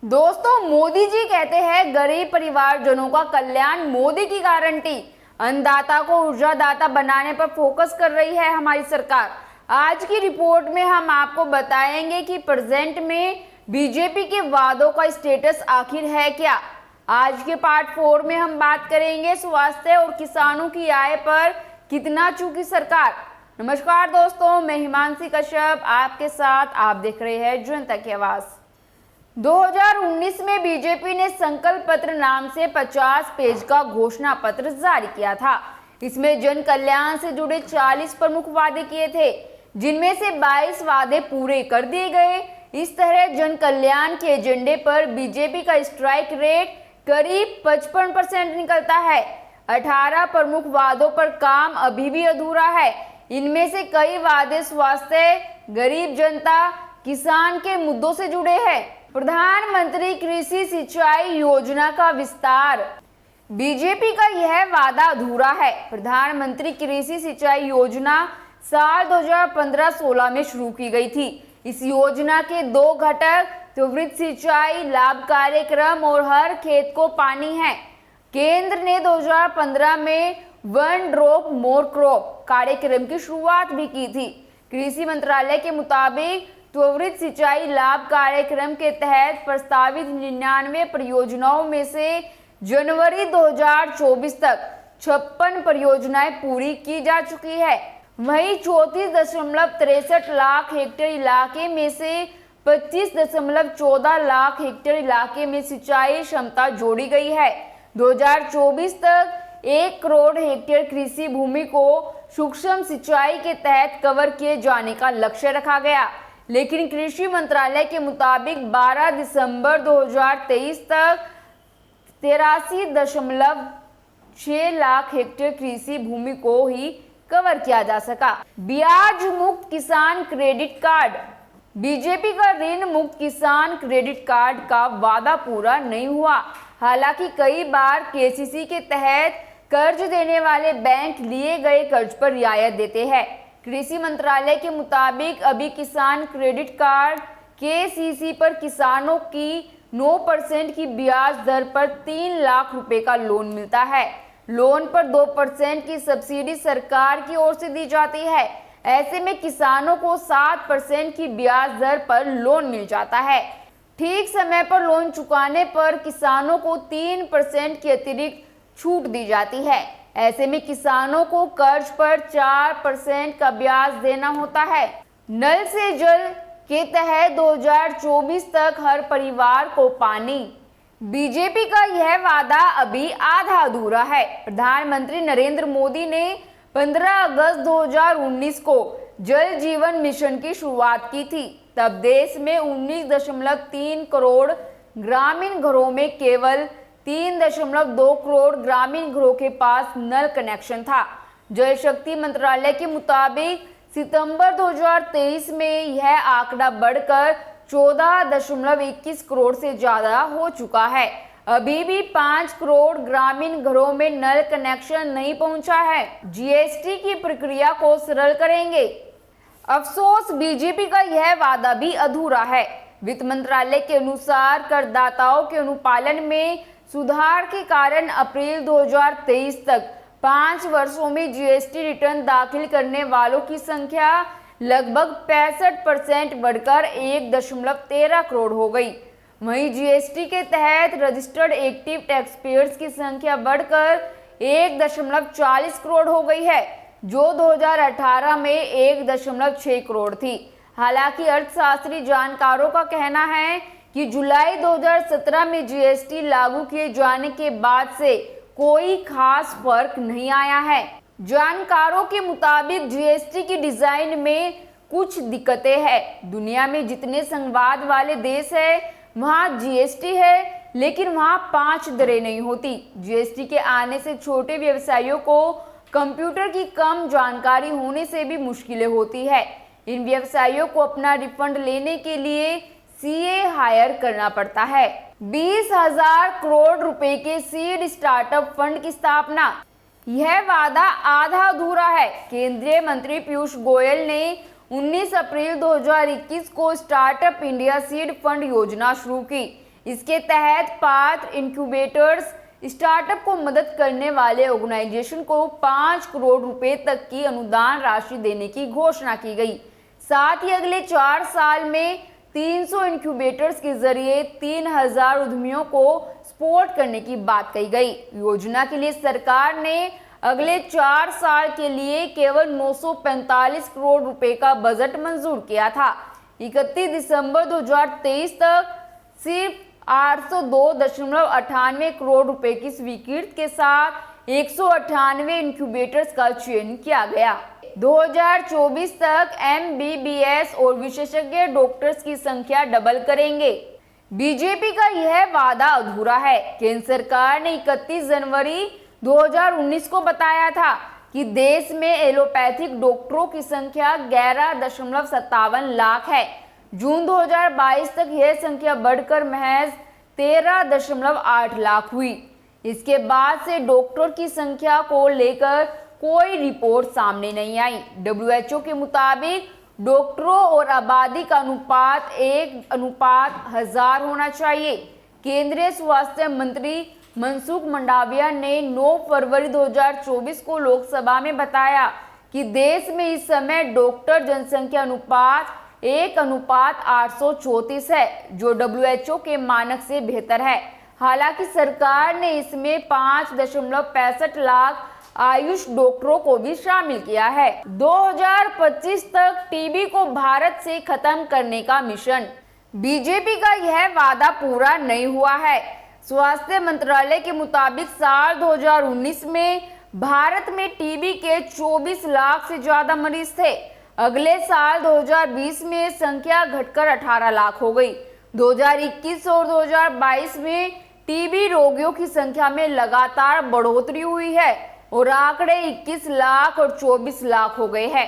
दोस्तों, मोदी जी कहते हैं गरीब परिवारजनों का कल्याण मोदी की गारंटी। अन्नदाता को ऊर्जादाता बनाने पर फोकस कर रही है हमारी सरकार। आज की रिपोर्ट में हम आपको बताएंगे कि प्रेजेंट में बीजेपी के वादों का स्टेटस आखिर है क्या। आज के पार्ट 4 में हम बात करेंगे स्वास्थ्य और किसानों की आय पर कितना चूकी सरकार। नमस्कार दोस्तों, मैं हिमांशी कश्यप आपके साथ। आप देख रहे हैं जनता की आवाज। 2019 में बीजेपी ने संकल्प पत्र नाम से 50 पेज का घोषणा पत्र जारी किया था। इसमें जन कल्याण से जुड़े 40 प्रमुख वादे किए थे, जिनमें से 22 वादे पूरे कर दिए गए। इस तरह जन कल्याण के एजेंडे पर बीजेपी का स्ट्राइक रेट करीब 55% निकलता है। 18 प्रमुख वादों पर काम अभी भी अधूरा है। इनमें से कई वादे स्वास्थ्य, गरीब जनता, किसान के मुद्दों से जुड़े हैं। प्रधानमंत्री कृषि सिंचाई योजना का विस्तार। बीजेपी का यह वादा अधूरा है। प्रधानमंत्री कृषि सिंचाई योजना साल 2015-16 में शुरू की गई थी। इस योजना के 2 घटक त्वरित सिंचाई लाभ कार्यक्रम और हर खेत को पानी है। केंद्र ने 2015 में वन ड्रॉप मोर क्रॉप कार्यक्रम की शुरुआत भी की थी। कृषि मंत्रालय के मुताबिक त्वरित सिंचाई लाभ कार्यक्रम के तहत प्रस्तावित 99 परियोजनाओं में से जनवरी 2024 तक 56 परियोजनाएं पूरी की जा चुकी है। वहीं 34.63 लाख हेक्टेयर इलाके में से 25.14 लाख हेक्टेयर इलाके में सिंचाई क्षमता जोड़ी गई है। 2024 तक 1 करोड़ हेक्टेयर कृषि भूमि को सूक्ष्म सिंचाई के तहत कवर किए जाने का लक्ष्य रखा गया, लेकिन कृषि मंत्रालय के मुताबिक 12 दिसंबर 2023 तक 83.6 लाख हेक्टेयर कृषि भूमि को ही कवर किया जा सका। ब्याज मुक्त किसान क्रेडिट कार्ड। बीजेपी का ऋण मुक्त किसान क्रेडिट कार्ड का वादा पूरा नहीं हुआ। हालांकि कई बार केसीसी के तहत कर्ज देने वाले बैंक लिए गए कर्ज पर रियायत देते हैं। कृषि मंत्रालय के मुताबिक अभी किसान क्रेडिट कार्ड केसीसी पर किसानों की 9% की ब्याज दर पर 3 लाख रुपए का लोन मिलता है। लोन पर 2% की सब्सिडी सरकार की ओर से दी जाती है। ऐसे में किसानों को 7% की ब्याज दर पर लोन मिल जाता है। ठीक समय पर लोन चुकाने पर किसानों को 3% की अतिरिक्त छूट दी जाती है। ऐसे में किसानों को कर्ज पर 4% का ब्याज देना होता है। नल से जल के तहत 2024 तक हर परिवार को पानी। बीजेपी का यह वादा अभी आधा अधूरा है। प्रधानमंत्री नरेंद्र मोदी ने 15 अगस्त 2019 को जल जीवन मिशन की शुरुआत की थी। तब देश में 19.3 करोड़ ग्रामीण घरों में केवल 3.2 करोड़ ग्रामीण घरों के पास नल कनेक्शन था। जल शक्ति मंत्रालय के मुताबिक सितंबर 2023 में यह आंकड़ा बढ़कर 14.21 करोड़ से ज्यादा हो चुका है। अभी भी 5 करोड़ ग्रामीण घरों में नल कनेक्शन नहीं पहुंचा है। जीएसटी की प्रक्रिया को सरल करेंगे। अफसोस, बीजेपी का यह वादा भी अधूरा है। वित्त मंत्रालय के अनुसार करदाताओं के अनुपालन में सुधार के कारण अप्रैल 2023 तक 5 वर्षों में जीएसटी रिटर्न दाखिल करने वालों की संख्या लगभग 65% बढ़कर 1.13 करोड़ हो गई। वहीं जीएसटी के तहत रजिस्टर्ड एक्टिव टैक्स पेयर्स की संख्या बढ़कर 1.40 करोड़ हो गई है, जो 2018 में 1.6 करोड़ थी। हालांकि अर्थशास्त्री जानकारों का कहना है कि जुलाई 2017 में जीएसटी लागू किए जाने के बाद से कोई खास फर्क नहीं आया है। जानकारों के मुताबिक जीएसटी की डिजाइन में कुछ दिक्कतें हैं। दुनिया में जितने संघवाद वाले देश है वहां जीएसटी है, लेकिन वहां 5 दरें नहीं होती। जीएसटी के आने से छोटे व्यवसायियों को कंप्यूटर की कम जानकारी होने से भी मुश्किलें होती है। इन व्यवसायियों को अपना रिफंड लेने के लिए सीए हायर करना पड़ता है। 20,000 करोड़ रुपए के सीड स्टार्टअप फंड की स्थापना। यह वादा आधा अधूरा है। केंद्रीय मंत्री पीयूष गोयल ने 19 अप्रैल 2021 को स्टार्टअप इंडिया सीड फंड योजना शुरू की। इसके तहत पात्र इंक्यूबेटर्स स्टार्टअप को मदद करने वाले ऑर्गेनाइजेशन को 5 करोड़ रुपए तक की अनुदान राशि देने की घोषणा की गई। साथ ही अगले 4 साल में 300 इंक्यूबेटर्स के जरिए 3000 उद्यमियों को सपोर्ट करने की बात कही गई। योजना के लिए सरकार ने अगले 4 साल के लिए केवल 945 करोड़ रुपए का बजट मंजूर किया था। 31 दिसंबर 2023 तक सिर्फ 802.98 करोड़ रुपए की स्वीकृति के साथ 198 इंक्यूबेटर्स का चयन किया गया। 2024 तक MBBS और विशेषज्ञ डॉक्टर्स की संख्या डबल करेंगे। बीजेपी का यह वादा अधूरा है। केंद्र सरकार ने 31 जनवरी 2019 को बताया था कि देश में एलोपैथिक डॉक्टरों की संख्या 11.57 लाख है। जून 2022 तक यह संख्या बढ़कर महज 13.8 लाख हुई। इसके बाद से डॉक्टर की संख्या को लेकर कोई रिपोर्ट सामने नहीं आई। WHO के मुताबिक डॉक्टरों और आबादी का अनुपात 1:1000 होना चाहिए। केंद्रीय स्वास्थ्य मंत्री मनसुख मंडाविया ने 9 फरवरी 2024 को लोकसभा में बताया कि देश में इस समय डॉक्टर जनसंख्या अनुपात 1:834 है, जो WHO के मानक से बेहतर है। हालांकि सरकार ने इसमें 5.65 लाख आयुष डॉक्टरों को भी शामिल किया है। 2025 तक टीबी को भारत से खत्म करने का मिशन। बीजेपी का यह वादा पूरा नहीं हुआ है। स्वास्थ्य मंत्रालय के मुताबिक साल 2019 में भारत में टीबी के 24 लाख से ज्यादा मरीज थे। अगले साल 2020 में संख्या घटकर 18 लाख हो गई। 2021 और 2022 में टीबी रोगियों की संख्या में लगातार बढ़ोतरी हुई है और आंकड़े 21 लाख और 24 लाख हो गए हैं।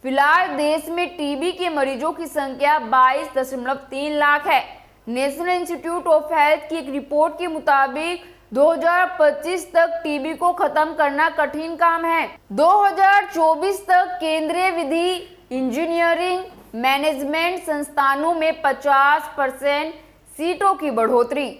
फिलहाल देश में टीबी के मरीजों की संख्या 22.3 लाख है। नेशनल इंस्टीट्यूट ऑफ हेल्थ की एक रिपोर्ट के मुताबिक 2025 तक टीबी को खत्म करना कठिन काम है। 2024 तक केंद्रीय विधि, इंजीनियरिंग, मैनेजमेंट संस्थानों में 50% सीटों की बढ़ोतरी।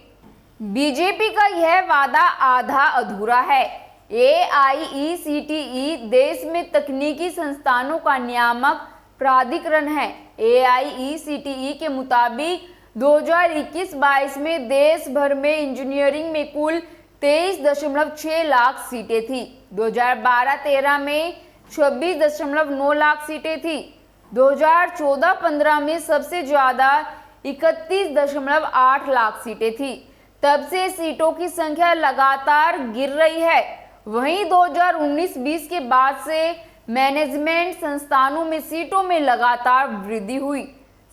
बीजेपी का यह वादा आधा अधूरा है। AIECTE देश में तकनीकी संस्थानों का नियामक प्राधिकरण है। AIECTE के मुताबिक 2021-22 में देश भर में इंजीनियरिंग में कुल 23.6 लाख सीटें थी। 2012-13 में 26.9 लाख सीटें थी। 2014-15 में सबसे ज्यादा 31.8 लाख सीटें थी। तब से सीटों की संख्या लगातार गिर रही है। वहीं 2019-20 के बाद से मैनेजमेंट संस्थानों में सीटों में लगातार वृद्धि हुई।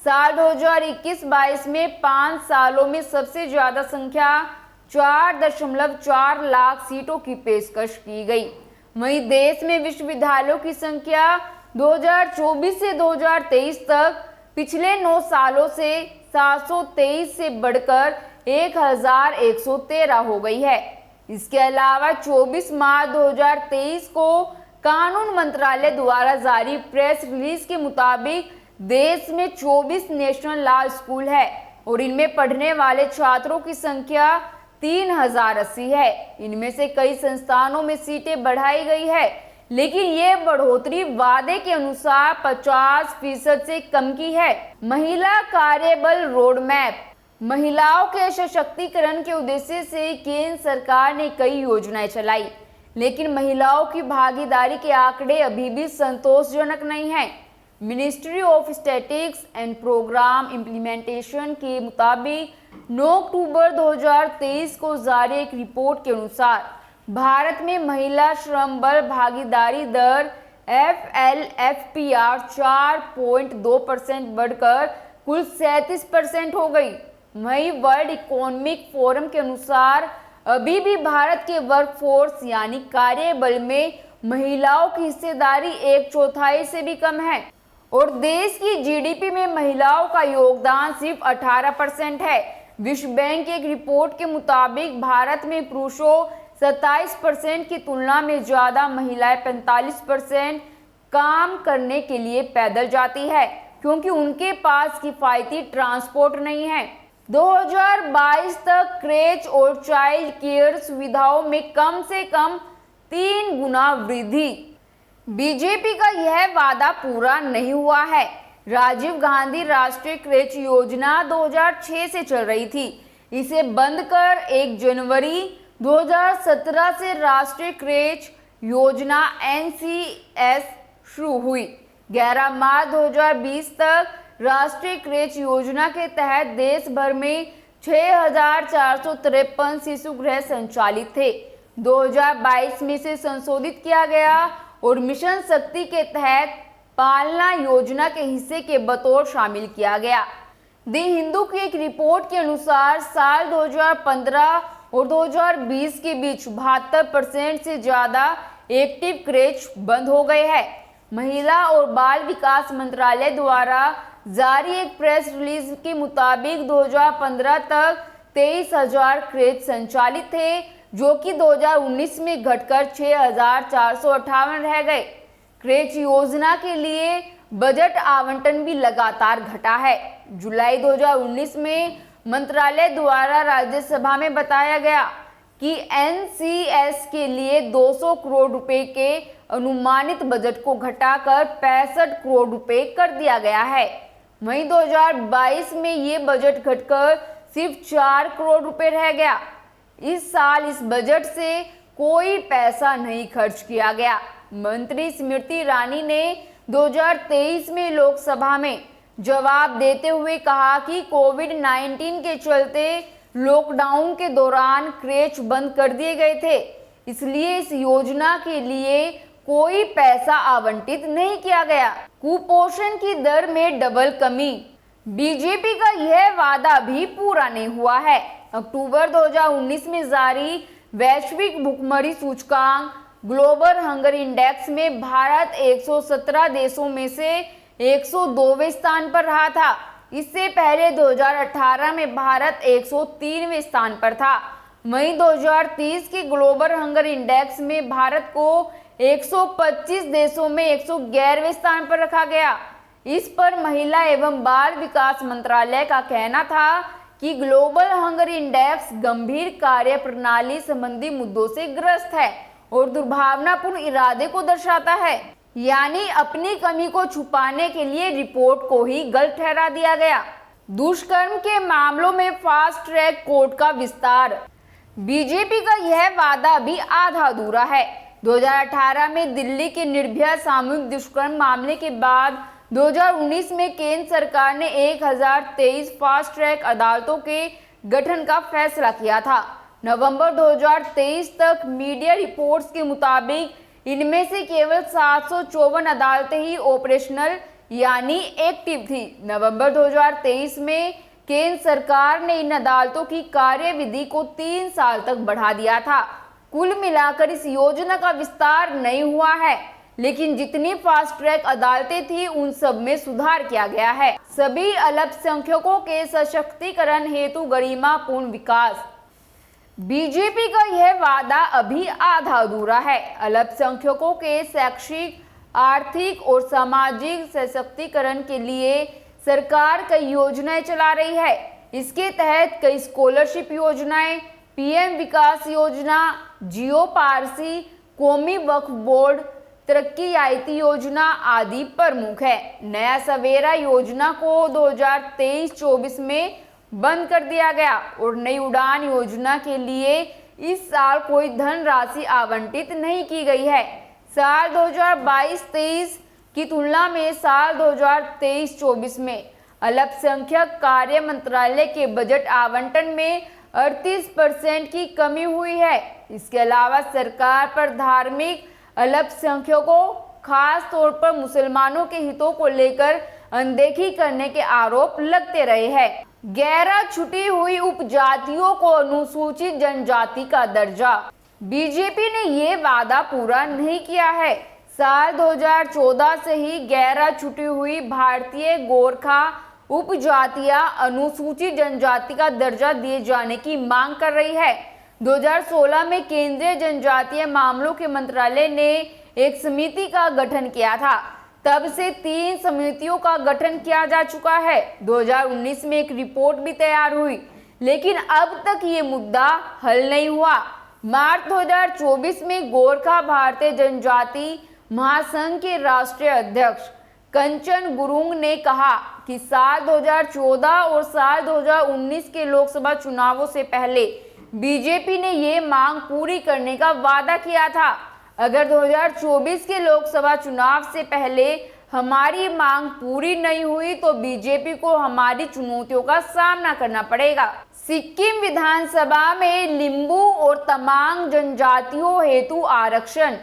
साल 2021-22 में 5 सालों में सबसे ज्यादा संख्या 4.4 लाख सीटों की पेशकश की गई। वहीं देश में विश्वविद्यालयों की संख्या 2024 से 2023 तक पिछले 9 सालों से 723 से बढ़कर 1113 हो गई है। इसके अलावा 24 मार्च 2023 को कानून मंत्रालय द्वारा जारी प्रेस रिलीज के मुताबिक देश में 24 नेशनल लॉ स्कूल है और इनमें पढ़ने वाले छात्रों की संख्या 3080 है। इनमें से कई संस्थानों में सीटें बढ़ाई गई है, लेकिन ये बढ़ोतरी वादे के अनुसार 50% से कम की है। महिला कार्यबल रोड मैप। महिलाओं के सशक्तिकरण के उद्देश्य से केंद्र सरकार ने कई योजनाएं चलाई, लेकिन महिलाओं की भागीदारी के आंकड़े अभी भी संतोषजनक नहीं हैं। Ministry of statistics and programme implementation के मुताबिक 9 अक्टूबर 2023 को जारी एक रिपोर्ट के अनुसार भारत में महिला श्रम बल भागीदारी दर FLFPR 4.2% बढ़कर कुल 37% हो गई। वहीं वर्ल्ड इकोनॉमिक फोरम के अनुसार अभी भी भारत के वर्कफोर्स यानी कार्यबल में महिलाओं की हिस्सेदारी 1/4 से भी कम है और देश की GDP में महिलाओं का योगदान सिर्फ 18% है। विश्व बैंक की एक रिपोर्ट के मुताबिक भारत में पुरुषों 27% की तुलना में ज्यादा महिलाएं 45% काम करने के लिए पैदल जाती है, क्योंकि उनके पास किफायती ट्रांसपोर्ट नहीं है। 2022 तक क्रेच और चाइल्ड केयर सुविधाओं में कम से कम 3 गुना वृद्धि। बीजेपी का यह वादा पूरा नहीं हुआ है। राजीव गांधी राष्ट्रीय क्रेच योजना 2006 से चल रही थी। इसे बंद कर 1 जनवरी 2017 से राष्ट्रीय क्रेच योजना NCS शुरू हुई। 11 मार्च 2020 तक राष्ट्रीय क्रेच योजना के तहत देश भर में 6,453 शिशु गृह संचालित थे। 2022 में इसे संशोधित किया गया और मिशन शक्ति के तहत पालना योजना के हिस्से के बतौर शामिल किया गया। द हिंदू की एक रिपोर्ट के अनुसार साल 2015 और 2020 के बीच 72% से ज्यादा एक्टिव क्रेच बंद हो गए हैं। महिला और बाल विकास मंत्रालय द्वारा जारी एक प्रेस रिलीज के मुताबिक 2015 तक 23,000 क्रेच संचालित थे, जो कि 2019 में घटकर 6,458 रह गए। क्रेच योजना के लिए बजट आवंटन भी लगातार घटा है। जुलाई 2019 में मंत्रालय द्वारा राज्यसभा में बताया गया कि NCS के लिए 200 करोड़ रुपए के अनुमानित बजट को घटाकर 65 करोड़ रुपए कर दिया गया है। वहीं 2022 में ये बजट घटकर सिर्फ 4 करोड़ रुपए रह गया। इस साल इस बजट से कोई पैसा नहीं खर्च किया गया। मंत्री स्मृति ईरानी ने 2023 में लोकसभा में जवाब देते हुए कहा कि कोविड-19 के चलते लॉकडाउन के दौरान क्रेच बंद कर दिए गए थे, इसलिए इस योजना के लिए कोई पैसा आवंटित नहीं किया गया। कुपोषण की दर में डबल कमी। बीजेपी का यह वादा भी पूरा नहीं हुआ है। अक्टूबर 2019 में जारी वैश्विक भुखमरी सूचकांक ग्लोबल हंगर इंडेक्स में भारत 117 देशों में से 102वें स्थान पर रहा था। इससे पहले 2018 में भारत 103वें स्थान पर था। वहीं 2030 के ग्लोबल हंगर इंडेक्स में भारत को 125 देशों में 111वें स्थान पर रखा गया। इस पर महिला एवं बाल विकास मंत्रालय का कहना था कि ग्लोबल हंगर इंडेक्स गंभीर कार्य प्रणाली संबंधी मुद्दों से ग्रस्त है और दुर्भावनापूर्ण इरादे को दर्शाता है, यानी अपनी कमी को छुपाने के लिए रिपोर्ट को ही गलत ठहरा दिया गया। दुष्कर्म के मामलों में फास्ट ट्रैक कोर्ट का विस्तार। बीजेपी का यह वादा भी आधा अधूरा है। 2018 में दिल्ली के निर्भया सामूहिक दुष्कर्म मामले के बाद 2019 में केंद्र सरकार ने 1023 फास्ट ट्रैक अदालतों के गठन का फैसला किया था। नवंबर 2023 तक मीडिया रिपोर्ट्स के मुताबिक इनमें से केवल 754 अदालतें ही ऑपरेशनल यानी एक्टिव थी। नवंबर 2023 में केंद्र सरकार ने इन अदालतों की कार्यविधि को 3 साल तक बढ़ा दिया था। कुल मिलाकर इस योजना का विस्तार नहीं हुआ है, लेकिन जितनी फास्ट ट्रैक अदालतें थी उन सब में सुधार किया गया है। सभी अल्पसंख्यकों के सशक्तिकरण हेतु गरिमापूर्ण विकास। बीजेपी का यह वादा अभी आधा अधूरा है। अल्पसंख्यकों के शैक्षिक, आर्थिक और सामाजिक सशक्तिकरण के लिए सरकार कई योजनाएं चला रही है। इसके तहत कई स्कॉलरशिप योजनाएं, PM विकास योजना, जियो पारसी, कौमी वक्फ बोर्ड, तरक्की आईटी योजना आदि प्रमुख है। नया सवेरा योजना को 2023-24 में बंद कर दिया गया और नई उड़ान योजना के लिए इस साल कोई धनराशि आवंटित नहीं की गई है। साल 2022-23 की तुलना में साल 2023-24 में अल्पसंख्यक कार्य मंत्रालय के बजट आवंटन में 38% की कमी हुई है। इसके अलावा सरकार पर धार्मिक अल्पसंख्यकों, खास तौर पर मुसलमानों के हितों को लेकर अनदेखी करने के आरोप लगते रहे हैं। गैर छुटी हुई उपजातियों को अनुसूचित जनजाति का दर्जा। बीजेपी ने ये वादा पूरा नहीं किया है। साल 2014 से ही गैर छुटी हुई भारतीय गोरखा उपजातियां अनुसूचित जनजाति का दर्जा दिए जाने की मांग कर रही है। 2016 में केंद्रीय जनजातीय मामलों के मंत्रालय ने एक समिति का गठन किया था, तब से 3 समितियों का गठन किया जा चुका है। 2019 में एक रिपोर्ट भी तैयार हुई, लेकिन अब तक ये मुद्दा हल नहीं हुआ। मार्च 2024 में गोरखा भारतीय जनजाति महासंघ के राष्ट्रीय अध्यक्ष कंचन गुरुंग ने कहा कि साल 2014 और साल 2019 के लोकसभा चुनावों से पहले बीजेपी ने ये मांग पूरी करने का वादा किया था। अगर 2024 के लोकसभा चुनाव से पहले हमारी मांग पूरी नहीं हुई तो बीजेपी को हमारी चुनौतियों का सामना करना पड़ेगा। सिक्किम विधानसभा में लिंबू और तमांग जनजातियों हेतु आरक्षण।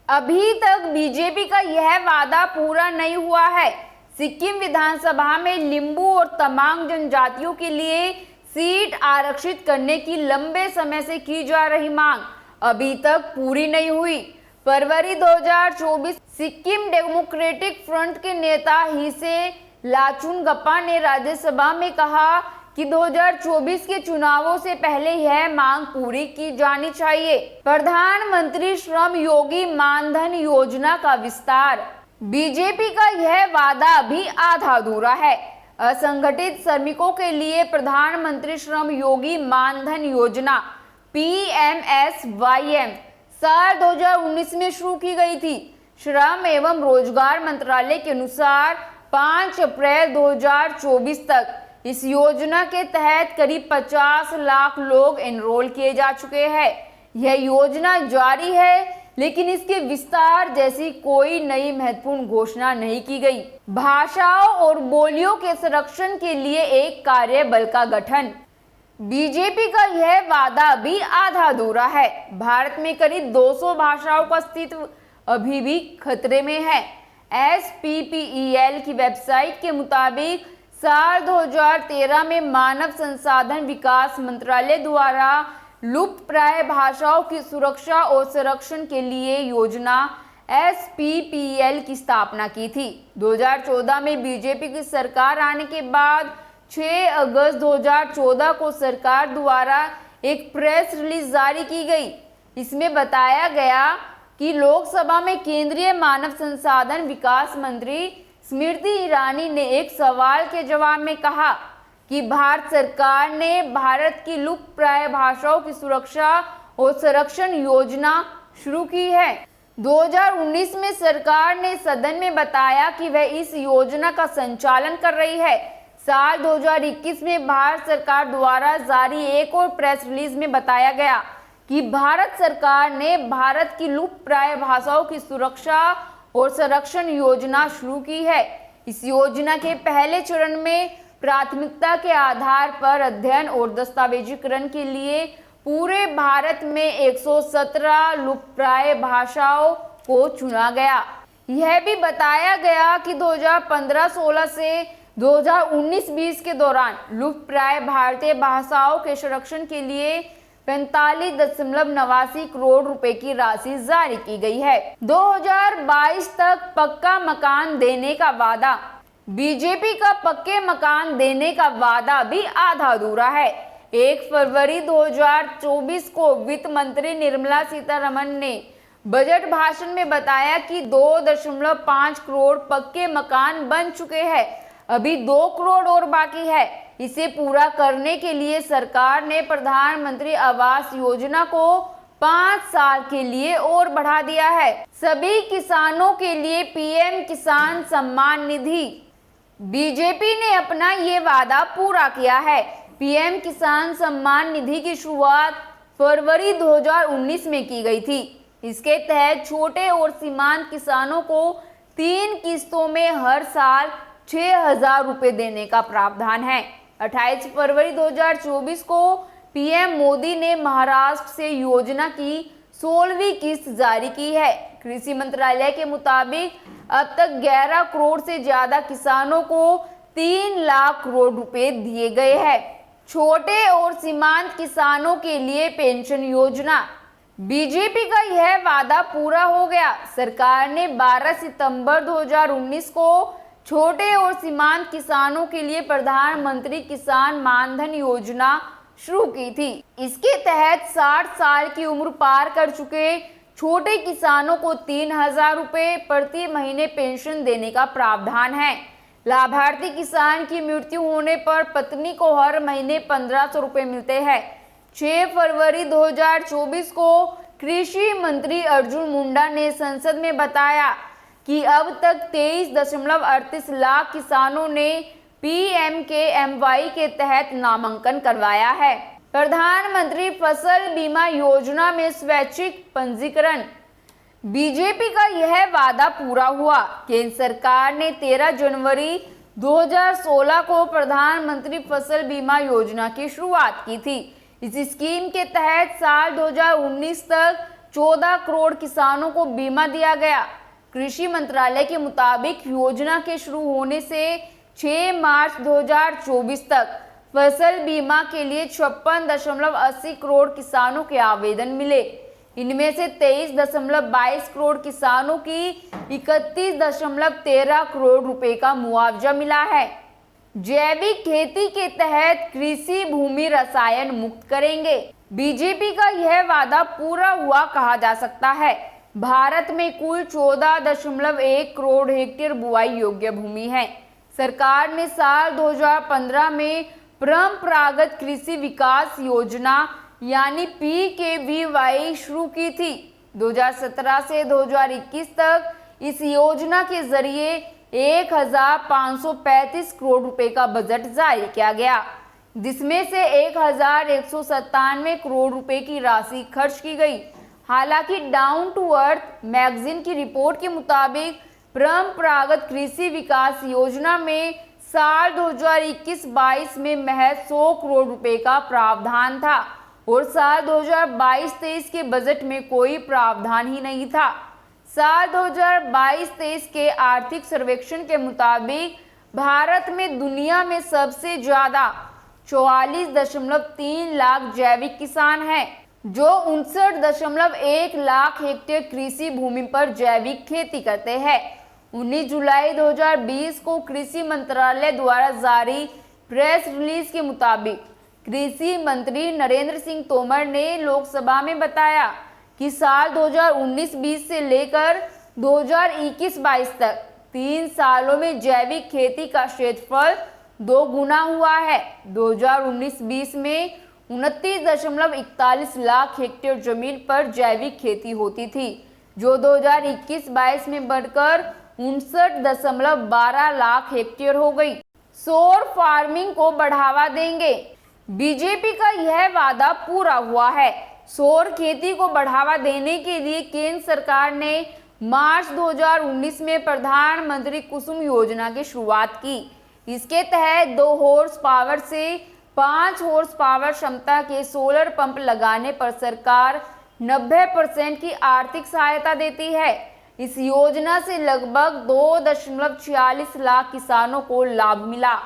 अभी तक बीजेपी का यह वादा पूरा नहीं हुआ है। सिक्किम विधानसभा में लिंबू और तमांग जनजातियों के लिए सीट आरक्षित करने की लंबे समय से की जा रही मांग अभी तक पूरी नहीं हुई। फरवरी 2024 सिक्किम डेमोक्रेटिक फ्रंट के नेता हिसे लाचुनगपा ने राज्यसभा में कहा कि 2024 के चुनावों से पहले यह मांग पूरी की जानी चाहिए। प्रधानमंत्री श्रम योगी मानधन योजना का विस्तार। बीजेपी का यह वादा अभी आधा अधूरा है। असंगठित श्रमिकों के लिए प्रधानमंत्री श्रम योगी मानधन योजना PMSYM साल 2019 में शुरू की गई थी। श्रम एवं रोजगार मंत्रालय के अनुसार 5 अप्रैल 2024 तक इस योजना के तहत करीब 50 लाख लोग एनरोल किए जा चुके हैं। यह योजना जारी है, लेकिन इसके विस्तार जैसी कोई नई महत्वपूर्ण घोषणा नहीं की गई। भाषाओं और बोलियों के संरक्षण के लिए एक कार्यबल का गठन। बीजेपी का यह वादा भी आधा अधूरा है। भारत में करीब 200 भाषाओं का अस्तित्व अभी भी खतरे में है। SPPEL की वेबसाइट के मुताबिक साल 2013 में मानव संसाधन विकास मंत्रालय द्वारा लुप्त प्राय भाषाओं की सुरक्षा और संरक्षण के लिए योजना SPPEL की स्थापना की थी। 2014 में बीजेपी की सरकार आने के बाद 6 अगस्त 2014 को सरकार द्वारा एक प्रेस रिलीज जारी की गई। इसमें बताया गया कि लोकसभा में केंद्रीय मानव संसाधन विकास मंत्री स्मृति ईरानी ने एक सवाल के जवाब में कहा कि भारत सरकार ने भारत की लुप्त प्राय भाषाओं की सुरक्षा और संरक्षण योजना शुरू की है। 2019 में सरकार ने सदन में बताया कि वह इस योजना का संचालन कर रही है। साल 2021 में भारत सरकार द्वारा जारी एक और प्रेस रिलीज में बताया गया कि भारत सरकार ने भारत की लुप्त प्राय भाषाओं की सुरक्षा और संरक्षण योजना शुरू की है। इस योजना के पहले चरण में प्राथमिकता के आधार पर अध्ययन और दस्तावेजीकरण के लिए पूरे भारत में 117 लुप्तप्राय भाषाओं को चुना गया। यह भी बताया गया कि 2015-16 से 2019-20 के दौरान लुप्तप्राय भारतीय भाषाओं के संरक्षण के लिए 45.89 करोड़ रुपए की राशि जारी की गई है। 2022 तक पक्का मकान देने का वादा। बीजेपी का पक्के मकान देने का वादा भी आधा अधूरा है। 1 फरवरी 2024 को वित्त मंत्री निर्मला सीतारमण ने बजट भाषण में बताया कि 2.5 करोड़ पक्के मकान बन चुके हैं। अभी 2 करोड़ और बाकी है। इसे पूरा करने के लिए सरकार ने प्रधानमंत्री आवास योजना को 5 साल के लिए और बढ़ा दिया है। सभी किसानों के लिए PM किसान सम्मान निधि। बीजेपी ने अपना ये वादा पूरा किया है। PM किसान सम्मान निधि की शुरुआत फरवरी 2019 में की गई थी। इसके तहत छोटे और सीमांत किसानों को 3 किस्तों में हर साल 6,000 रुपए देने का प्रावधान है। 28 फरवरी 2024 को PM मोदी ने महाराष्ट्र से योजना की 16वीं किस्त जारी की है। कृषि मंत्रालय के मुताबिक अब तक 11 करोड़ से ज्यादा किसानों को 3 लाख करोड़ रुपए दिए गए हैं। छोटे और सीमांत किसानों के लिए पेंशन योजना। बीजेपी का यह वादा पूरा हो गया। सरकार ने 12 सितंबर 2019 को छोटे और सीमांत किसानों के लिए प्रधानमंत्री किसान मानधन योजना शुरू की थी। इसके तहत 60 साल की उम्र पार कर चुके छोटे किसानों को 3,000 रुपये प्रति महीने पेंशन देने का प्रावधान है। लाभार्थी किसान की मृत्यु होने पर पत्नी को हर महीने 1,500 रुपये मिलते हैं। 6 फरवरी 2024 को कृषि मंत्री अर्जुन मुंडा ने संसद में बताया कि अब तक 23.38 लाख किसानों ने PMKMY के तहत नामांकन करवाया है। प्रधानमंत्री फसल बीमा योजना में स्वैच्छिक पंजीकरण। बीजेपी का यह वादा पूरा हुआ। केंद्र सरकार ने 13 जनवरी 2016 को प्रधानमंत्री फसल बीमा योजना की शुरुआत की थी। इस स्कीम के तहत साल 2019 तक 14 करोड़ किसानों को बीमा दिया गया। कृषि मंत्रालय के मुताबिक योजना के शुरू होने से 6 मार्च 2024 तक फसल बीमा के लिए 56.80 करोड़ किसानों के आवेदन मिले। इनमें से 23.22 करोड़ किसानों की 31.13 करोड़ रुपए का मुआवजा मिला है। जैविक खेती के तहत कृषि भूमि रसायन मुक्त करेंगे। बीजेपी का यह वादा पूरा हुआ कहा जा सकता है। भारत में कुल 14.1 करोड़ हेक्टेयर बुआई योग्य भूमि है। सरकार ने साल 2015 में परंपरागत कृषि विकास योजना यानी PKVY शुरू की थी। 2017 से 2021 तक इस योजना के जरिए 1,535 करोड़ रुपए का बजट जारी किया गया, जिसमें से 1,197 करोड़ रुपए की राशि खर्च की गई। हालांकि डाउन टू अर्थ मैगजीन की रिपोर्ट के मुताबिक परंपरागत कृषि विकास योजना में साल 2021-22 में महज 100 करोड़ रुपए का प्रावधान था और साल 2022-23 के बजट में कोई प्रावधान ही नहीं था। साल 2022-23 के आर्थिक सर्वेक्षण के मुताबिक भारत में दुनिया में सबसे ज्यादा 44.3 लाख जैविक किसान हैं, जो 59.1 लाख हेक्टेयर कृषि भूमि पर जैविक खेती करते हैं। 19 जुलाई 2020 को कृषि मंत्रालय द्वारा जारी प्रेस रिलीज के मुताबिक कृषि मंत्री नरेंद्र सिंह तोमर ने लोकसभा में बताया कि साल 2019-20 से लेकर 2021-22 तक 3 सालों में जैविक खेती का क्षेत्रफल 2 गुना हुआ है। 2019-20 में 29.41 लाख हेक्टेयर जमीन पर जैविक खेती होती थी, जो 2021-22 में बढ़कर 59.12 लाख हेक्टेयर हो गई। सौर फार्मिंग को बढ़ावा देंगे। बीजेपी का यह वादा पूरा हुआ है। सौर खेती को बढ़ावा देने के लिए केंद्र सरकार ने मार्च 2019 में प्रधानमंत्री कुसुम योजना की शुरुआत की। इसके तहत 2 हॉर्स पावर से 5 हॉर्स पावर क्षमता के सोलर पंप लगाने पर सरकार 90% की आर्थिक सहायता देती है। इस योजना से लगभग 2.46 लाख किसानों को लाभ मिला।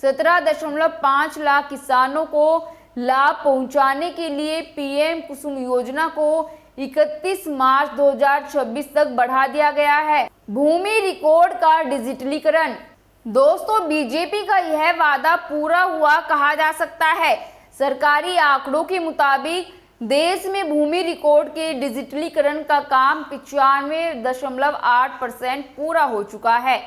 17.5 लाख किसानों को लाभ पहुंचाने के लिए PM कुसुम योजना को 31 मार्च 2026 तक बढ़ा दिया गया है। भूमि रिकॉर्ड का डिजिटलीकरण। दोस्तों, बीजेपी का यह वादा पूरा हुआ कहा जा सकता है। सरकारी आंकड़ों के मुताबिक देश में भूमि रिकॉर्ड के डिजिटलीकरण का काम 95.8% पूरा हो चुका है।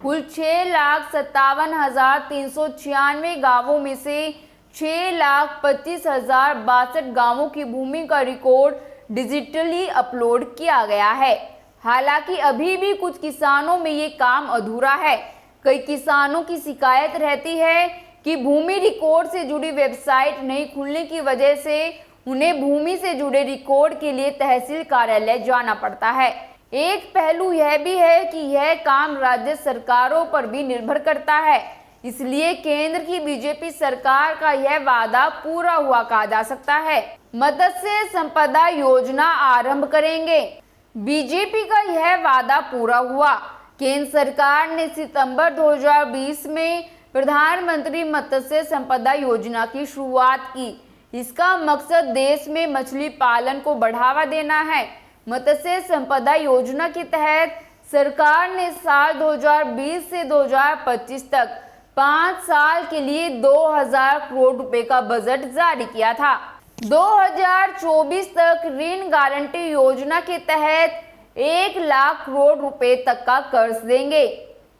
कुल 6,57,396 गांवों में से 6,25,062 गांवों की भूमि का रिकॉर्ड डिजिटली अपलोड किया गया है। हालांकि अभी भी कुछ किसानों में ये काम अधूरा है। कई किसानों की शिकायत रहती है कि भूमि रिकॉर्ड से जुड़ी वेबसाइट नहीं खुलने की वजह से उन्हें भूमि से जुड़े रिकॉर्ड के लिए तहसील कार्यालय जाना पड़ता है। एक पहलू यह भी है कि यह काम राज्य सरकारों पर भी निर्भर करता है, इसलिए केंद्र की बीजेपी सरकार का यह वादा पूरा हुआ कहा जा सकता है। मत्स्य संपदा योजना आरंभ करेंगे। बीजेपी का यह वादा पूरा हुआ। केंद्र सरकार ने सितंबर 2020 में प्रधानमंत्री मत्स्य संपदा योजना की शुरुआत की। इसका मकसद देश में मछली पालन को बढ़ावा देना है। मत्स्य संपदा योजना के तहत सरकार ने साल 2020 से 2025 तक 5 साल के लिए 2,000 करोड़ रुपए का बजट जारी किया था। 2024 तक ऋण गारंटी योजना के तहत 1 लाख करोड़ रुपए तक का कर्ज देंगे।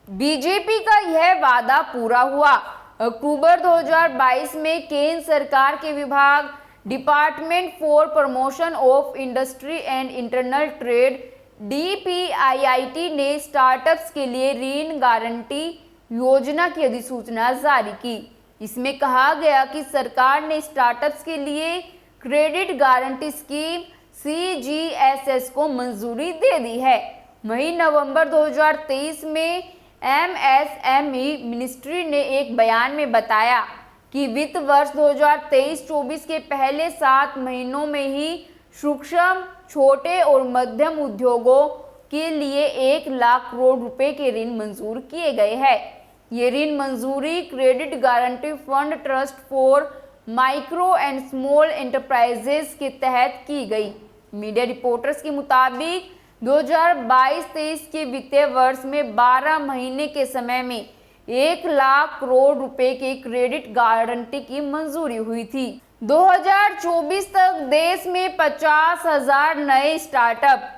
बीजेपी का यह वादा पूरा हुआ। अक्टूबर 2022 में केंद्र सरकार के विभाग department for promotion of industry and internal trade DPIIT ने स्टार्टअप्स के लिए ऋण गारंटी योजना की अधिसूचना जारी की। इसमें कहा गया कि सरकार ने स्टार्टअप्स के लिए क्रेडिट गारंटी स्कीम CGSS को मंजूरी दे दी है। वहीं नवंबर 2023 में MSME मिनिस्ट्री ने एक बयान में बताया कि वित्त वर्ष 2023-24 के पहले 7 महीनों में ही सूक्ष्म, छोटे और मध्यम उद्योगों के लिए 1 लाख करोड़ रुपए के ऋण मंजूर किए गए हैं। ये ऋण मंजूरी credit guarantee fund trust for micro and small enterprises के तहत की गई। मीडिया रिपोर्टर्स के मुताबिक 2022-23 के वित्तीय वर्ष में 12 महीने के समय में 1 लाख करोड़ रुपए के क्रेडिट गारंटी की मंजूरी हुई थी। 2024 तक देश में 50,000 नए स्टार्टअप।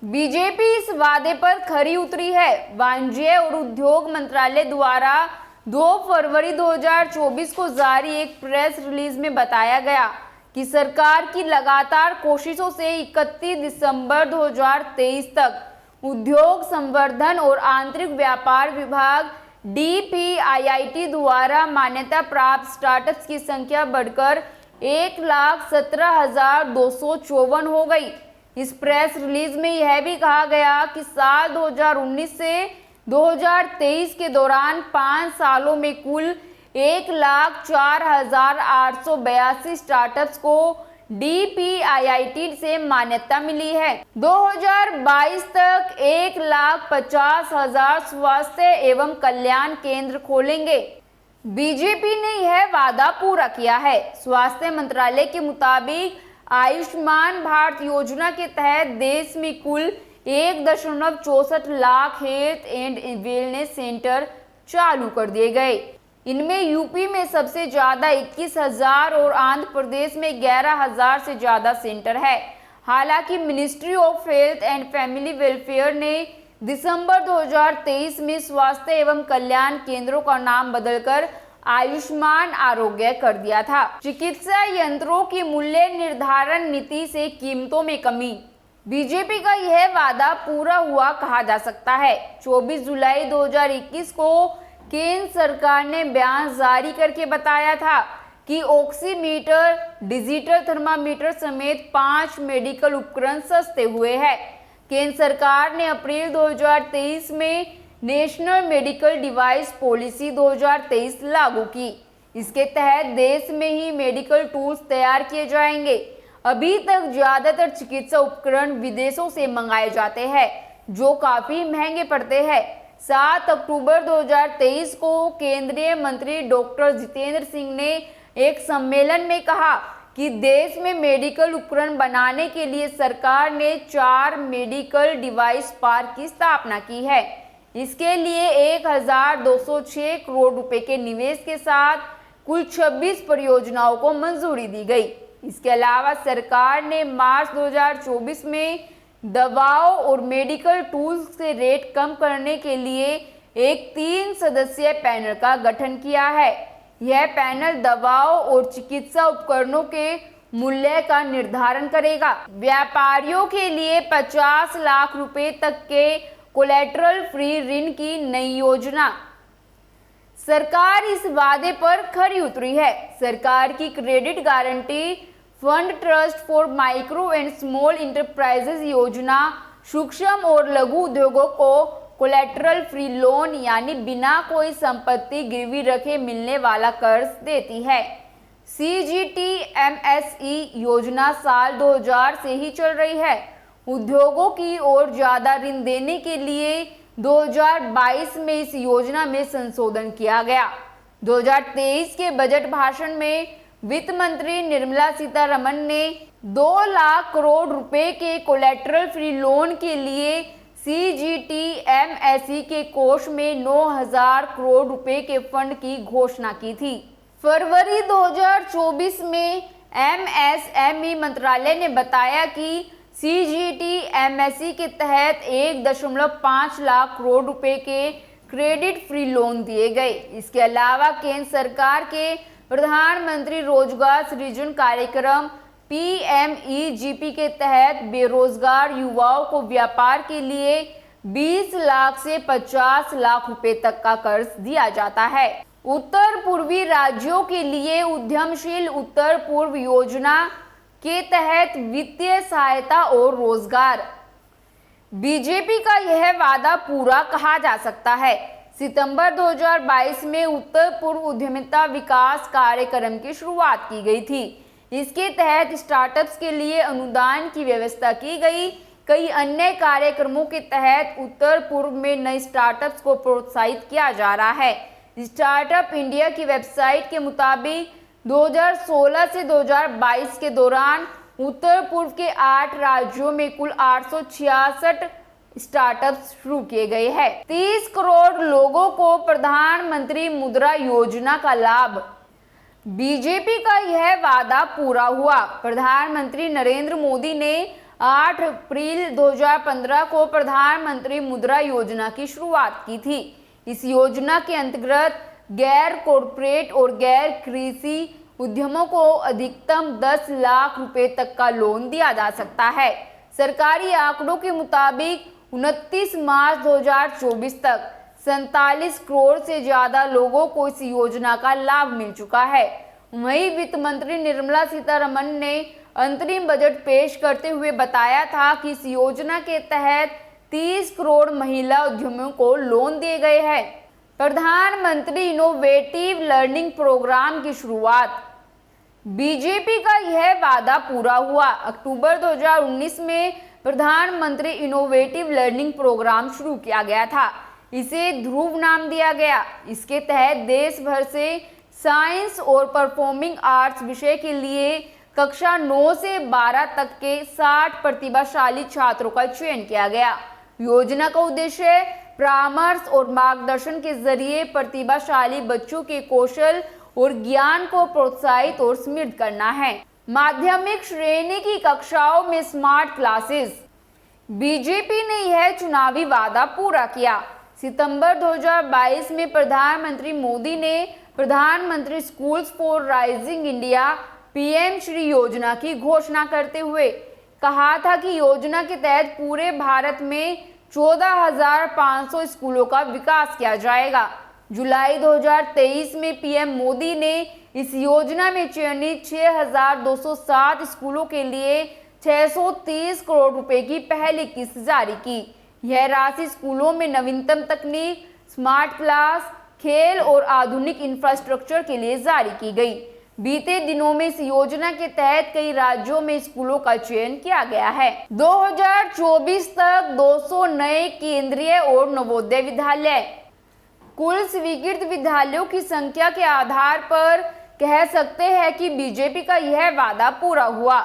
बीजेपी इस वादे पर खरी उतरी है। वाणिज्य और उद्योग मंत्रालय द्वारा 2 फरवरी 2024 को जारी एक प्रेस रिलीज में बताया गया कि सरकार की लगातार कोशिशों से 31 दिसंबर 2023 तक उद्योग संवर्धन और आंतरिक व्यापार विभाग DPIIT द्वारा मान्यता प्राप्त स्टार्टअप्स की संख्या बढ़कर 1,17,254 हो गई। इस प्रेस रिलीज में यह भी कहा गया कि साल 2019 से 2023 के दौरान 5 सालों में कुल 1,04,882 स्टार्टअप्स को DPIIT से मान्यता मिली है। 2022 तक 1,50,000 स्वास्थ्य एवं कल्याण केंद्र खोलेंगे। बीजेपी ने यह वादा पूरा किया है। स्वास्थ्य मंत्रालय के मुताबिक आयुष्मान भारत योजना के तहत देश में कुल 1.64 lakh health and wellness centre चालू कर दिए गए। इनमें यूपी में सबसे ज्यादा 21,000 और आंध्र प्रदेश में 11,000 से ज्यादा सेंटर है। हालांकि ministry of health and family welfare ने दिसंबर 2023 में स्वास्थ्य एवं कल्याण केंद्रों का नाम बदलकर आयुष्मान आरोग्य कर दिया था। चिकित्सा यंत्रों की मूल्य निर्धारण नीति से कीमतों में कमी। बीजेपी का यह वादा पूरा हुआ कहा जा सकता है। 24 जुलाई 2021 को केंद्र सरकार ने बयान जारी करके बताया था कि ऑक्सीमीटर, डिजिटल थर्मामीटर समेत 5 मेडिकल उपकरण सस्ते हुए हैं। केंद्र सरकार ने अप्रैल 2023 में नेशनल मेडिकल डिवाइस पॉलिसी 2023 लागू की। इसके तहत देश में ही मेडिकल टूल्स तैयार किए जाएंगे। अभी तक ज्यादातर चिकित्सा उपकरण विदेशों से मंगाए जाते हैं, जो काफी महंगे पड़ते हैं। 7 अक्टूबर 2023 को केंद्रीय मंत्री डॉक्टर जितेंद्र सिंह ने एक सम्मेलन में कहा कि देश में मेडिकल उपकरण बनाने के लिए सरकार ने 4 मेडिकल डिवाइस पार्क की स्थापना की है। इसके लिए 1,206 करोड़ रुपए के निवेश के साथ कुल 26 परियोजनाओं को मंजूरी दी गई। इसके अलावा सरकार ने मार्च 2024 में दवाओं और मेडिकल टूल्स से रेट कम करने के लिए एक 3 सदस्यीय पैनल का गठन किया है। यह पैनल दवाओं और चिकित्सा उपकरणों के मूल्य का निर्धारण करेगा। व्यापारियों के लिए 50 लाख रुपए तक के कोलैटरल फ्री ऋण की नई योजना। सरकार इस वादे पर खरी उतरी है। सरकार की credit guarantee fund trust for micro and small enterprises योजना सूक्ष्म और लघु उद्योगों को कोलैटरल फ्री लोन यानी बिना कोई संपत्ति गिरवी रखे मिलने वाला कर्ज देती है। CGTMSE योजना साल 2000 से ही चल रही है। उद्योगों की और ज्यादा ऋण देने के लिए 2022 में इस योजना में संशोधन किया गया। 2023 के बजट भाषण में वित्त मंत्री निर्मला सीतारमण ने 2 लाख करोड़ रुपए के कोलैटरल फ्री लोन के लिए CGTMSE के कोष में 9,000 करोड़ रुपए के फंड की घोषणा की थी। फरवरी 2024 में एमएसएमई मंत्रालय ने बताया कि सीजीटी-एमएसई के तहत 1.5 लाख करोड़ रुपए के क्रेडिट फ्री लोन दिए गए। इसके अलावा केंद्र सरकार के प्रधानमंत्री रोजगार सृजन कार्यक्रम PMEGP के तहत बेरोजगार युवाओं को व्यापार के लिए 20 लाख से 50 लाख रुपए तक का कर्ज दिया जाता है। उत्तर पूर्वी राज्यों के लिए उद्यमशील उत्तर पूर्व योजना के तहत वित्तीय सहायता और रोजगार। बीजेपी का यह वादा पूरा कहा जा सकता है। सितंबर 2022 में उत्तर पूर्व उद्यमिता विकास कार्यक्रम की शुरुआत की गई थी। इसके तहत स्टार्टअप्स के लिए अनुदान की व्यवस्था की गई। कई अन्य कार्यक्रमों के तहत उत्तर पूर्व में नए स्टार्टअप्स को प्रोत्साहित किया जा रहा है। स्टार्टअप इंडिया की वेबसाइट के मुताबिक 2016 से 2022 के दौरान उत्तर पूर्व के 8 राज्यों में कुल 866 स्टार्टअप्स शुरू किए गए हैं। 30 करोड़ लोगों को प्रधानमंत्री मुद्रा योजना का लाभ। बीजेपी का यह वादा पूरा हुआ। प्रधानमंत्री नरेंद्र मोदी ने 8 अप्रैल 2015 को प्रधानमंत्री मुद्रा योजना की शुरुआत की थी। इस योजना के अंतर्गत गैर कॉर्पोरेट और गैर कृषि उद्यमों को अधिकतम 10 लाख रुपए तक का लोन दिया जा सकता है। सरकारी आंकड़ों के मुताबिक 29 मार्च 2024 तक 47 करोड़ से ज्यादा लोगों को इस योजना का लाभ मिल चुका है। वहीं वित्त मंत्री निर्मला सीतारमण ने अंतरिम बजट पेश करते हुए बताया था कि इस योजना के तहत 30 करोड़ महिला उद्यमियों को लोन दिए गए हैं। प्रधानमंत्री इनोवेटिव लर्निंग प्रोग्राम की शुरुआत। बीजेपी का यह वादा पूरा हुआ। अक्टूबर 2019 में प्रधानमंत्री इनोवेटिव लर्निंग प्रोग्राम शुरू किया गया था। इसे ध्रुव नाम दिया गया। इसके तहत देश भर से साइंस और परफॉर्मिंग आर्ट्स विषय के लिए कक्षा 9 से 12 तक के 60 प्रतिभाशाली छात्रों का चयन किया गया। योजना का उद्देश्य परामर्श और मार्गदर्शन के जरिए प्रतिभाशाली बच्चों के कौशल और ज्ञान को प्रोत्साहित और समृद्ध करना है। माध्यमिक श्रेणी की कक्षाओं में स्मार्ट क्लासेस। बीजेपी ने यह चुनावी वादा पूरा किया। सितंबर 2022 में प्रधानमंत्री मोदी ने प्रधानमंत्री schools for rising India PM Shri योजना की घोषणा करते हुए कहा था कि योजना के तहत पूरे भारत में 14,500 स्कूलों का विकास किया जाएगा। जुलाई 2023 में PM मोदी ने इस योजना में चयनित 6,207 स्कूलों के लिए 630 करोड़ रुपए की पहली किस्त जारी की। यह राशि स्कूलों में नवीनतम तकनीक, स्मार्ट क्लास, खेल और आधुनिक इंफ्रास्ट्रक्चर के लिए जारी की गई। बीते दिनों में इस योजना के तहत कई राज्यों में स्कूलों का चयन किया गया है। 2024 तक 200 नए केंद्रीय और नवोदय विद्यालय। कुल स्वीकृत विद्यालयों की संख्या के आधार पर कह सकते हैं कि बीजेपी का यह वादा पूरा हुआ।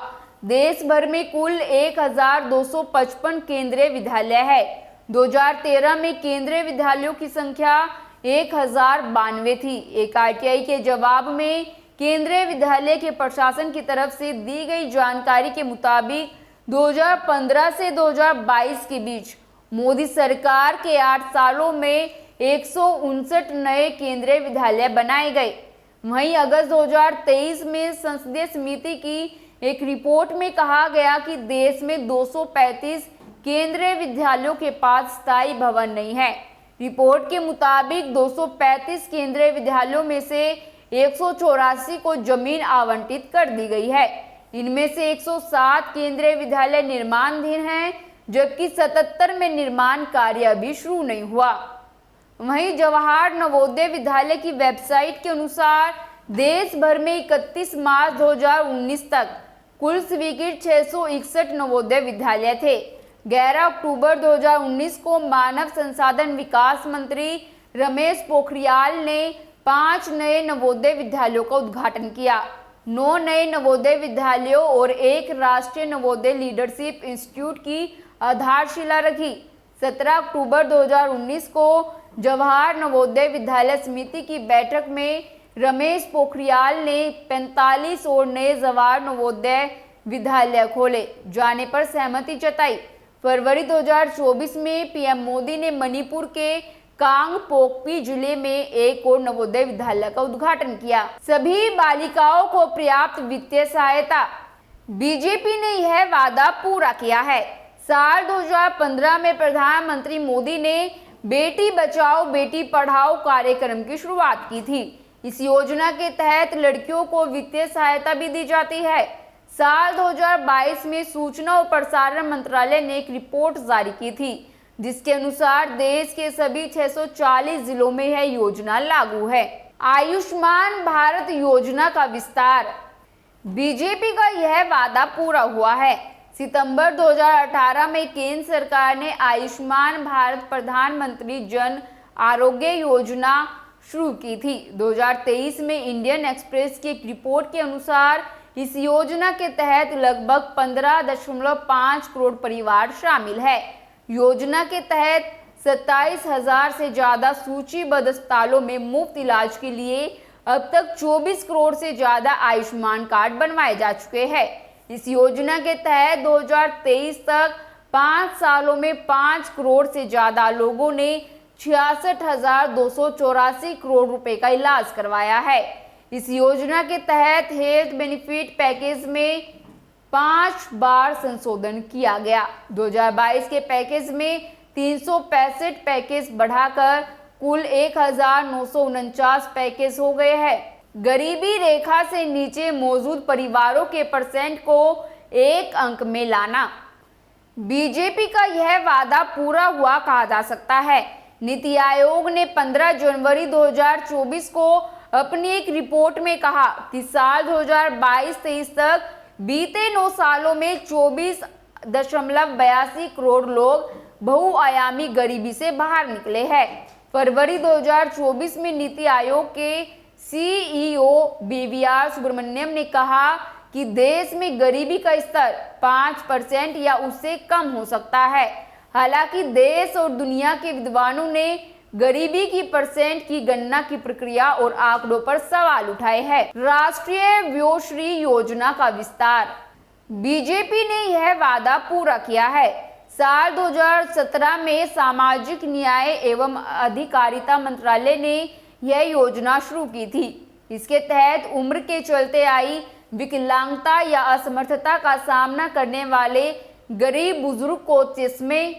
देश भर में कुल 1255 केंद्रीय विद्यालय है। 2013 में केंद्रीय विद्यालयों की संख्या 1092 थी। एक RTI के जवाब में केंद्रीय विद्यालय के प्रशासन की तरफ से दी गई जानकारी के मुताबिक 2015 से 2022 के बीच मोदी सरकार के 8 सालों में 159 नए केंद्रीय विद्यालय बनाए गए। वहीं अगस्त 2023 में संसदीय समिति की एक रिपोर्ट में कहा गया कि देश में 235 केंद्रीय विद्यालयों के पास स्थायी भवन नहीं है। रिपोर्ट के मुताबिक 235 केंद्रीय विद्यालयों में से 184 को जमीन आवंटित कर दी गई है। इनमें से 107 केंद्रीय विद्यालय निर्माणाधीन हैं, जबकि 77 में निर्माण कार्य अभी शुरू नहीं हुआ। वहीं जवाहर नवोदय विद्यालय की वेबसाइट के अनुसार देश भर में 31 मार्च 2019 तक कुल स्वीकृत 661 नवोदय विद्यालय थे। 11 अक्टूबर 2019 को मानव संसाधन विकास मंत्री रमेश पोखरियाल ने 5 नए नवोदय विद्यालयों का उद्घाटन किया। 9 नए नवोदय विद्यालयों और एक राष्ट्रीय नवोदय लीडरशिप इंस्टीट्यूट की आधारशिला रखी। 17 अक्टूबर 2019 को जवाहर नवोदय विद्यालय समिति की बैठक में रमेश पोखरियाल ने 45 और नए जवाहर नवोदय विद्यालय खोले जाने पर सहमति जताई। फरवरी 2024 में पीएम मोदी ने मणिपुर के कांगपोकपी जिले में एक और नवोदय विद्यालय का उद्घाटन किया। सभी बालिकाओं को पर्याप्त वित्तीय सहायता, बीजेपी ने यह वादा पूरा किया है। साल 2015 में प्रधानमंत्री मोदी ने बेटी बचाओ बेटी पढ़ाओ कार्यक्रम की शुरुआत की थी। इस योजना के तहत लड़कियों को वित्तीय सहायता भी दी जाती है। साल 2022 में सूचना और प्रसारण मंत्रालय ने एक रिपोर्ट जारी की थी जिसके अनुसार देश के सभी 640 जिलों में यह योजना लागू है। आयुष्मान भारत योजना का विस्तार, बीजेपी का यह वादा पूरा हुआ है। सितंबर 2018 में केंद्र सरकार ने आयुष्मान भारत प्रधानमंत्री जन आरोग्य योजना शुरू की थी। 2023 में इंडियन एक्सप्रेस की एक रिपोर्ट के अनुसार इस योजना के तहत लगभग 15.5 करोड़ परिवार शामिल है। योजना के तहत 27,000 से ज्यादा सूचीबद्ध अस्पतालों में मुफ्त इलाज के लिए अब तक 24 करोड़ से ज्यादा आयुष्मान कार्ड बनवाए जा चुके हैं। इस योजना के तहत 2023 तक 5 सालों में 5 करोड़ से ज्यादा लोगों ने 66,284 करोड़ रुपए का इलाज करवाया है। इस योजना के तहत हेल्थ बेनिफिट पैकेज में 5 बार संशोधन किया गया। 2022 के पैकेज में 365 पैकेज बढ़ाकर कुल 1,949 पैकेज हो गए हैं। गरीबी रेखा से नीचे मौजूद परिवारों के परसेंट को 1 अंक में लाना, बीजेपी का यह वादा पूरा हुआ कहा जा सकता है। नीति आयोग ने 15 जनवरी 2024 को अपनी एक रिपोर्ट में कहा कि साल 2022-23 तक बीते 9 सालों में 24.82 करोड़ लोग बहुआयामी गरीबी से बाहर निकले हैं। फरवरी 2024 में नीति आयोग के सीईओ बीवीआर सुब्रमण्यम ने कहा कि देश में गरीबी का स्तर 5% या उससे कम हो सकता है। हालांकि देश और दुनिया के विद्वानों ने गरीबी की परसेंट की गणना की प्रक्रिया और आंकड़ों पर सवाल उठाए हैं। राष्ट्रीय व्योश्री योजना का विस्तार, बीजेपी ने यह वादा पूरा किया है। साल 2017 में सामाजिक न्याय एवं अधिकारिता मंत्रालय ने यह योजना शुरू की थी। इसके तहत उम्र के चलते आई विकलांगता या असमर्थता का सामना करने वाले गरीब बुजुर्ग को चश्मे,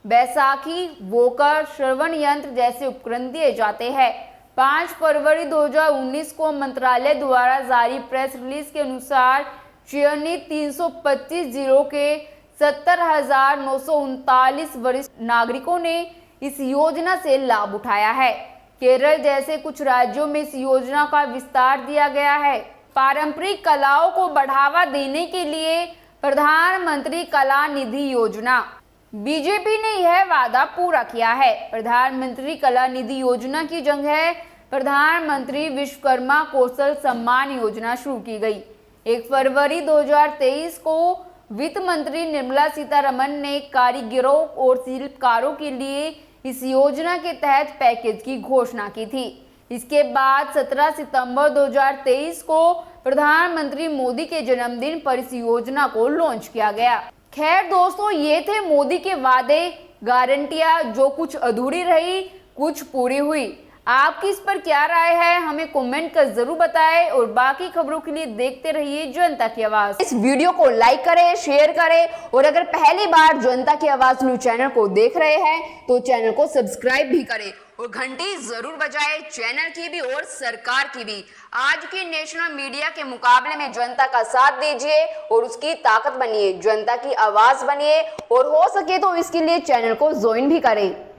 बैसाखी, वोकर, श्रवण यंत्र जैसे उपकरण दिए जाते हैं। 5 फरवरी 2019 को मंत्रालय द्वारा जारी प्रेस रिलीज के अनुसार चयनित 325 जिलों के 70,939 वरिष्ठ नागरिकों ने इस योजना से लाभ उठाया है। केरल जैसे कुछ राज्यों में इस योजना का विस्तार दिया गया है। पारंपरिक कलाओं को बढ़ावा देने के लिए प्रधानमंत्री कला निधि योजना, बीजेपी ने यह वादा पूरा किया है। प्रधानमंत्री कला निधि योजना की जगह प्रधानमंत्री विश्वकर्मा कौशल सम्मान योजना शुरू की गई। 1 फरवरी 2023 को वित्त मंत्री निर्मला सीतारमण ने कारीगरों और शिल्पकारों के लिए इस योजना के तहत पैकेज की घोषणा की थी। इसके बाद 17 सितंबर 2023 को प्रधानमंत्री मोदी के जन्मदिन पर इस योजना को लॉन्च किया गया। खैर दोस्तों, ये थे मोदी के वादे, गारंटियां, जो कुछ अधूरी रही कुछ पूरी हुई। आपकी इस पर क्या राय है, हमें कमेंट कर जरूर बताएं और बाकी खबरों के लिए देखते रहिए जनता की आवाज। इस वीडियो को लाइक करें, शेयर करें और अगर पहली बार जनता की आवाज न्यूज चैनल को देख रहे हैं तो चैनल को सब्सक्राइब भी करें और घंटी जरूर बजाएं, चैनल की भी और सरकार की भी। आज की नेशनल मीडिया के मुकाबले में जनता का साथ दीजिए और उसकी ताकत बनिए, जनता की आवाज बनिए और हो सके तो इसके लिए चैनल को ज्वाइन भी करें।